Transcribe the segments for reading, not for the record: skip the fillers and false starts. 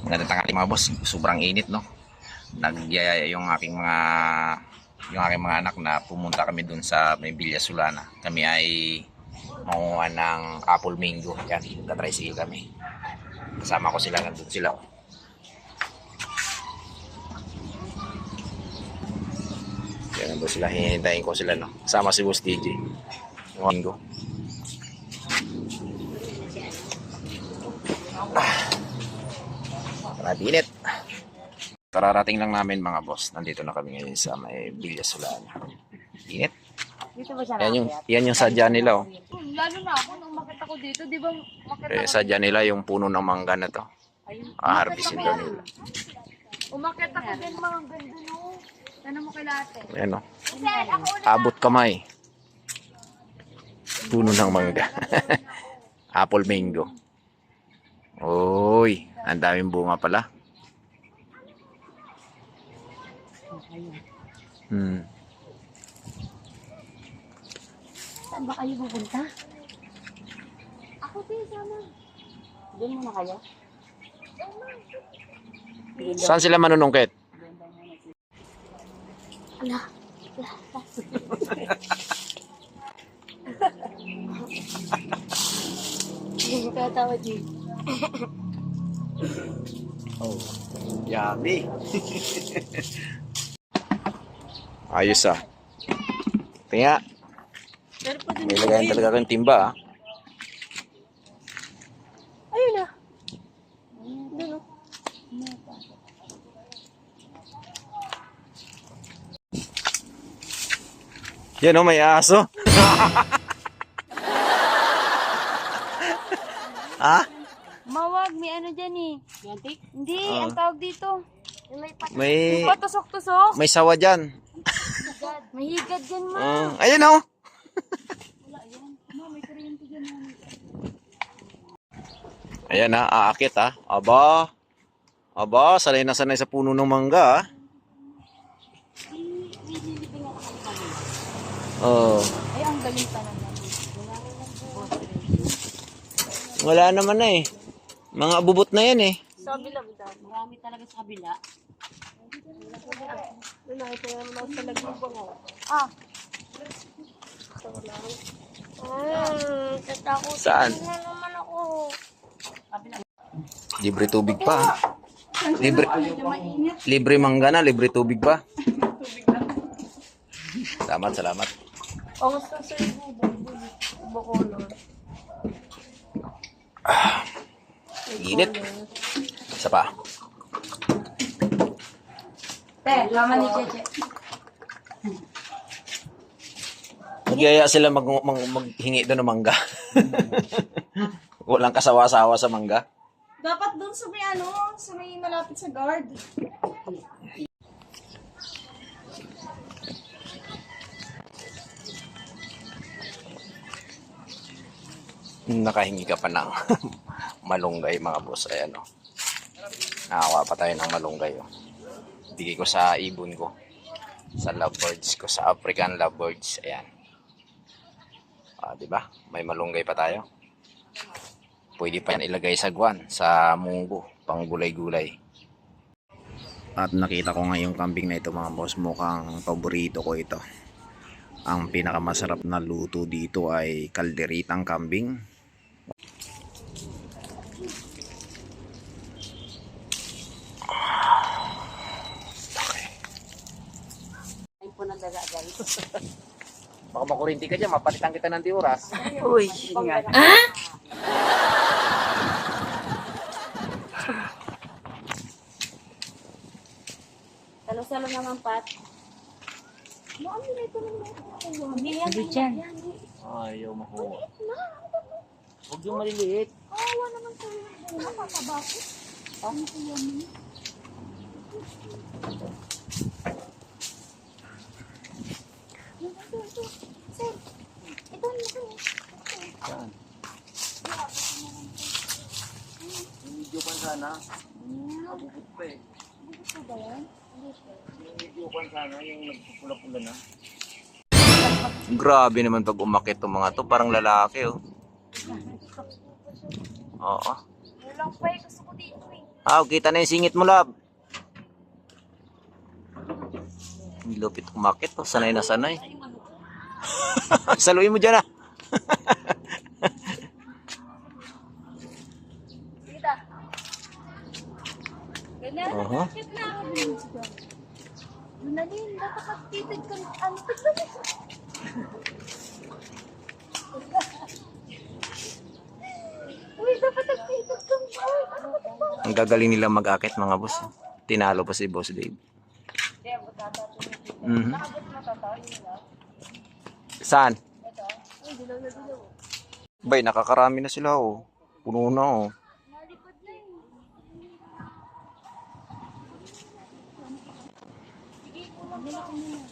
Magandang tanghali mga boss. Sobrang init, no? Nagyaya yung aking mga anak na pumunta kami dun sa may Villa Solana. Kami ay manguha ng apple mango. Yan, nagka-tricycle kami. Kasama ko sila, nandun sila. Yan, nandun sila. Hihintayin ko sila, no? Kasama si Boss DJ. Yung mango. Init. Kararating lang namin mga boss. Nandito na kami ngayon sa may Villa Solana. Init. Dito ba siya Yan yung sadya nila, oh. Lalo na ako nung makita ko dito, di ba makita Sadya nila yung puno ng mangga na to. Harvestin daw nila. Umakit ako din mga ganda no. Ano mo kay latte? Ayan, oh. Abot kamay. Puno ng mangga. Apple mango. Oy, ang daming bunga pala. Saan ba kayo pupunta? Ako din, sama. Doon muna kayo? Saan sila manunungkit? Ala. Hindi ka tawa, G. Oh, yummy. Ayos ah. Tingnan. May lagayan talaga kang timba ah. Ayun na. Doon o. Yan oh, may aso. Ha? Mawag, may ano dyan eh. Yantik? Hindi, ang tawag dito. May patusok-tusok. may sawa diyan. May higad dyan, ma. Ayun oh. Ayan na, aakit ah. Aba. Aba, sanay na sanay sa puno ng mangga ah. Oh. Ay, ang galing pa naman. Wala naman na eh. Mga bubot na yan eh. Sa kabila, marami talaga sa kabila. Nakita naman ako sa lagbubang ako. Tatakot. Saan? Na naman ako. Libre tubig pa. Libre mangga na, libre tubig pa. Salamat, salamat. Ang gusto sa Bacolor. Init. Isa pa. Te, laman ni Cheche. Nagyaya sila maghingi doon ng mangga. Walang kasawa-sawa sa mangga. Dapat doon sa may sa may malapit sa guard. Nakahingi ka pa ng malunggay mga boss. Ayan o. Nakakuha pa tayo ng malunggay o. Bigay ko sa ibon ko. Sa lovebirds ko. Sa African lovebirds. Ayan. Diba? May malunggay pa tayo. Pwede pa yan ilagay sa guwan. Sa munggo. Pang gulay-gulay. At nakita ko nga yung kambing na ito mga boss. Mukhang paborito ko ito. Ang pinakamasarap na luto dito ay kalderitang kambing. Ay po nagdagagal. Baka makurinti ka dyan, mapalitan kita ng diuras. Uy, nga. Salo-salo naman, Pat. Hindi dyan. Ayaw makuha. Huwag yung maliliit. Kawawa naman sa'yo. Nakakabako. Ano ko yan? Sir, ito na ito. Saan? Video pa sana. Abubot pa eh. Ito ba yan? Video pa sana yung nagpupula-pula na. Grabe naman pag umakit itong mga to. Parang lalaki oh. Oo. Walang pa eh. Gusto ko Kita na yung singit mo, love. Ang lupit umakit, oh. Sanay na sanay. Saluin mo dyan, ah. Kita. Ganyan. Oho. Bakit na? Lunalin, dapat nagtitid ka. Ano? Tignan mo. Uy, dapat nagtitid ka. Ano ba ito? Ang gagaling nila mag-akit, mga boss. Tinalo pa si Boss Dave. Kaya butata ito. Mhm. Nakabot na tatawin nila. Saan? Ito. Uy, dilaw na dilaw. Bay, nakakarami na sila, oh. Puno na, oh. Nalipad na yun. Sige, kulang nila ko muna.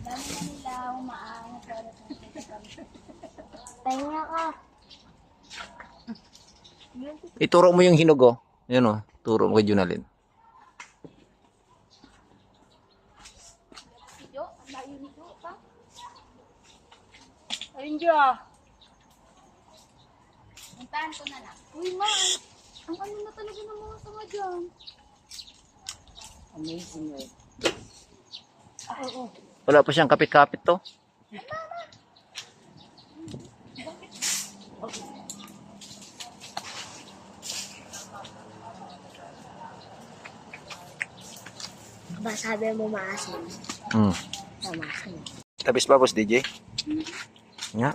Dami na nila umaangat para sa Pahinga ka. Ituro mo yung hinog, oh. Yun, oh. Turo mo kay Junalyn. Jo, ang layo ni Jo pa. Ayun Jo. Puntahan ko na lang. Uy ma, ang ano na talaga ng mga sanga dyan. Amazing eh. Oo. Wala pa siyang kapit-kapit, to. Ba sabi mo maasin? Maasin. Tapos ba, Boss DJ? Nga.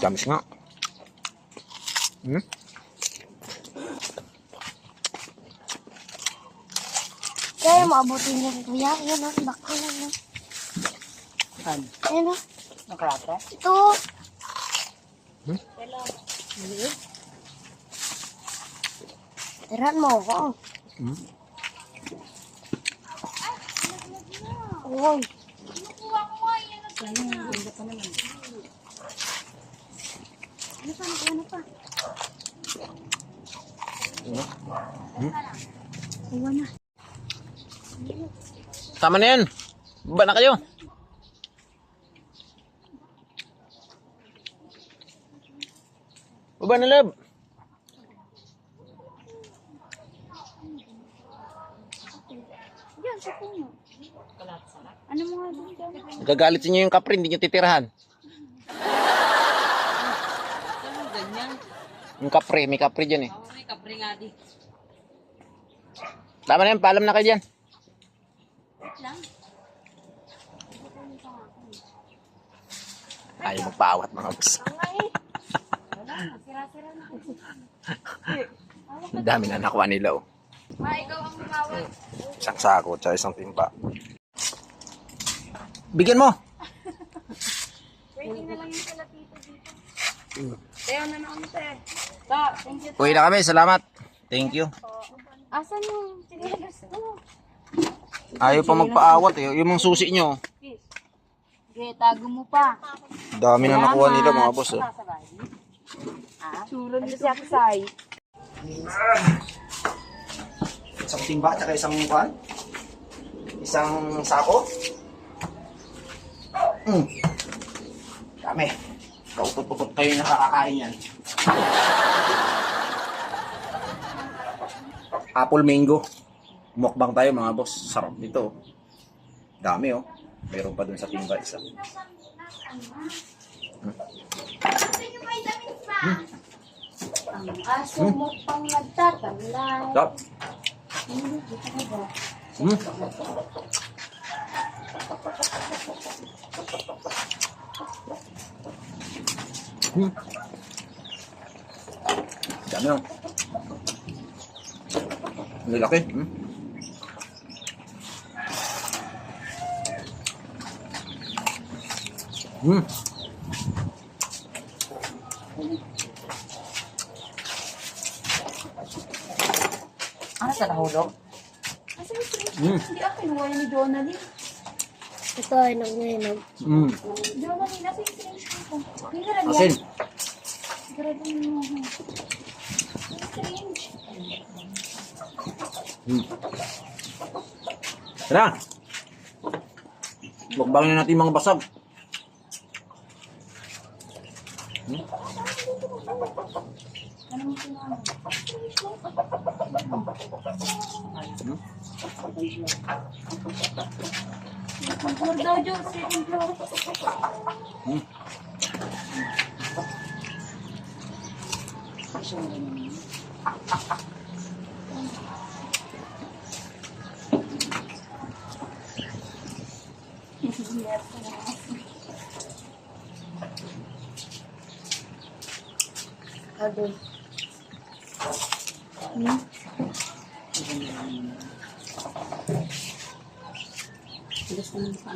Tamis nga. Kaya maabutin niya rin. Kuya, yan o. Bako lang o. Ayan o. Nakrata? Ito. Hello. Tiran mo ako. Uy. Nakuha ko nga. Ganda pa naman. Ano pa? Ano pa? Uwa na. Tama na yan. Baba na kayo. Baba na, love. Yan, sa puno. Ano mo nga doon dyan? Gagalit sa inyo yung kapre, hindi nyo titirahan. Yung kapre, may kapre dyan eh. May kapre nga di. Tama na yan, paalam na kayo dyan. Lang. Ayaw magpaawat, mga boss. Wala, sira-sira na. Ang dami na nakuha nila, oh. Ma, ikaw ang lumawag. Isang sako, tsaka isang timba. Bigyan mo. Waiting na lang yung sala tito dito. Teo na naman te. Ta, thank you. Uwi na kami, salamat. Thank you. Asan yung chinelas ko? Ayaw pa magpaawat eh. Yung mga susi nyo. Okay, tago mo pa. Dami na nakuha nila, mga boss, oh. Sura nito si Aksay. Isang timba, tsaka isang pan. Isang sako. Dami. Kaupot-upot kayo yung nakakakain yan. Apple mango. Mukbang tayo, mga boss. Sarap nito. Dami, oh. Meron pa dun sa timba isa. Ang aso mo pang nagtatamlay. Stop. Dami, oh. Ang laki. Ano sa nahulog? Asa yung syringe? Hindi ako kinuha ni Jonalyn. Ito ay nag-inom. Jonalyn, nasa yung syringe ko? Hinggaran Asin. yan. Hinggaran mo. Yung syringe. Tara! Bukbangin na natin mga basag. Ano mo sinabi? Second floor daw, Jo. Second floor. Ado. Gusto mo pa.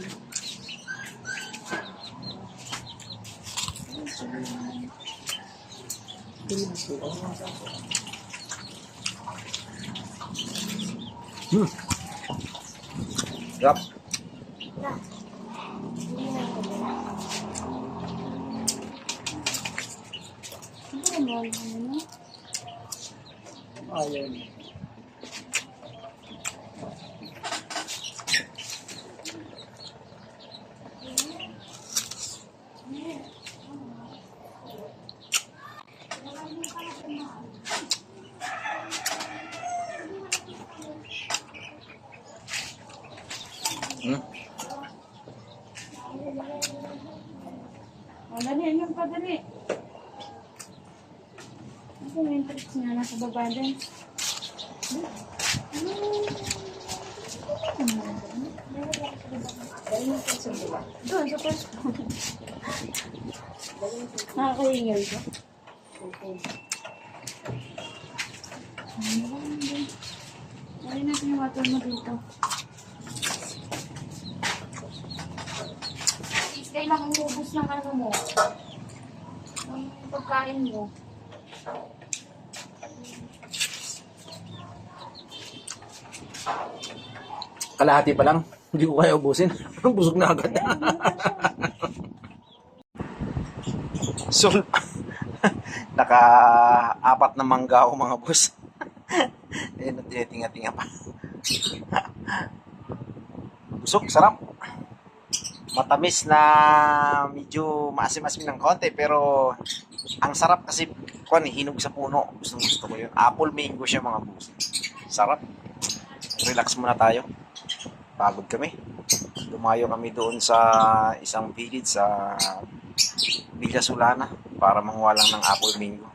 Yup. Ayun. Dali, ayun pa, dali. Ano yung tricks niya? Nasa baba din. Doon, sa first floor. Nakakahingal ba? Dali natin yung water mo dito. Kailangan ubus ng ano mo. Ng pagkain mo. Kalahati pa lang. Hindi ko kaya ubusin. Busog na agad. So, naka-apat na mangga ako mga boss. Eh, tinitinga-tinga pa. Busog, sarap. Matamis na medyo maasim-asim ng konti pero ang sarap kasi hinog sa puno. Gusto ko yun. Apple mango siya mga boss. Sarap. Relax muna tayo. Pagod kami. Lumayo kami doon sa isang village sa Villa Solana para manguha lang ng apple mango.